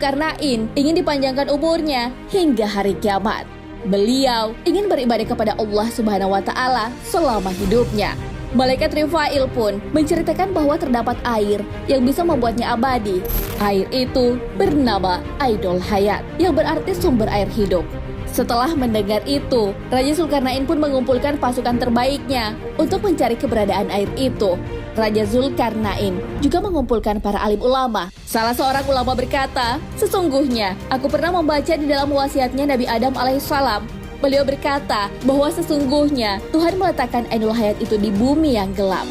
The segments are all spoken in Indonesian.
Zulkarnain ingin dipanjangkan umurnya hingga hari kiamat. Beliau ingin beribadah kepada Allah Subhanahu wa Ta'ala selama hidupnya. Malaikat Rifail pun menceritakan bahwa terdapat air yang bisa membuatnya abadi. Air itu bernama Ainul Hayat, yang berarti sumber air hidup. Setelah mendengar itu, Raja Zulkarnain pun mengumpulkan pasukan terbaiknya untuk mencari keberadaan air itu. Raja Zulkarnain juga mengumpulkan para alim ulama. Salah seorang ulama berkata, "Sesungguhnya aku pernah membaca di dalam wasiatnya Nabi Adam alaihissalam. Beliau berkata bahwa sesungguhnya Tuhan meletakkan Ainul Hayat itu di bumi yang gelap."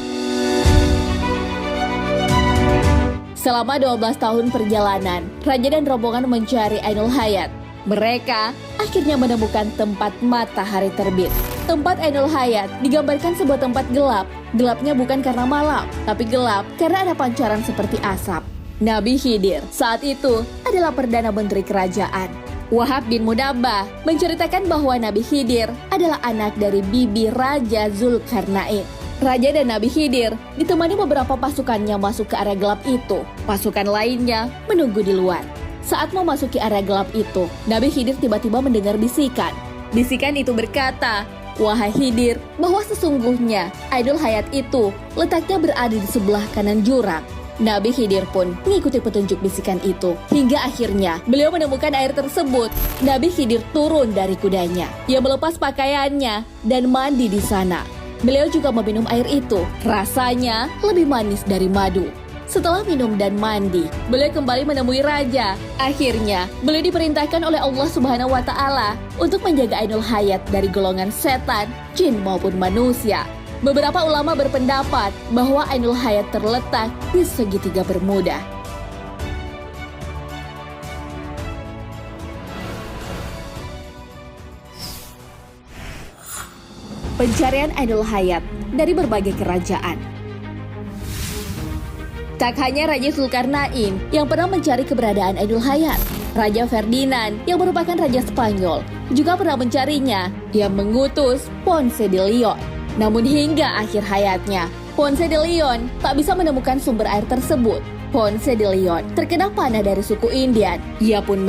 Selama 12 tahun perjalanan, Raja dan rombongan mencari Ainul Hayat. Mereka akhirnya menemukan tempat matahari terbit. Tempat Ainul Hayat digambarkan sebuah tempat gelap. Gelapnya bukan karena malam, tapi gelap karena ada pancaran seperti asap. Nabi Khidir saat itu adalah Perdana Menteri Kerajaan. Wahab bin Munabbah menceritakan bahwa Nabi Khidir adalah anak dari bibi Raja Zulkarnain. Raja dan Nabi Khidir ditemani beberapa pasukannya masuk ke area gelap itu. Pasukan lainnya menunggu di luar. Saat memasuki area gelap itu, Nabi Khidir tiba-tiba mendengar bisikan. Bisikan itu berkata, "Wahai Khidir, bahwa sesungguhnya Ainul Hayat itu letaknya berada di sebelah kanan jurang." Nabi Khidir pun mengikuti petunjuk bisikan itu. Hingga akhirnya beliau menemukan air tersebut. Nabi Khidir turun dari kudanya. Ia melepas pakaiannya dan mandi di sana. Beliau juga meminum air itu. Rasanya lebih manis dari madu. Setelah minum dan mandi, beliau kembali menemui raja. Akhirnya, beliau diperintahkan oleh Allah Subhanahu wa Ta'ala untuk menjaga Ainul Hayat dari golongan setan, jin maupun manusia. Beberapa ulama berpendapat bahwa Ainul Hayat terletak di segitiga Bermuda. Pencarian Ainul Hayat dari berbagai kerajaan. Tak hanya Raja Zulkarnain yang pernah mencari keberadaan Ainul Hayat, Raja Ferdinand yang merupakan Raja Spanyol juga pernah mencarinya. Dia mengutus Ponce de Leon. Namun hingga akhir hayatnya, Ponce de Leon tak bisa menemukan sumber air tersebut. Ponce de Leon terkena panah dari suku Indian. Ia pun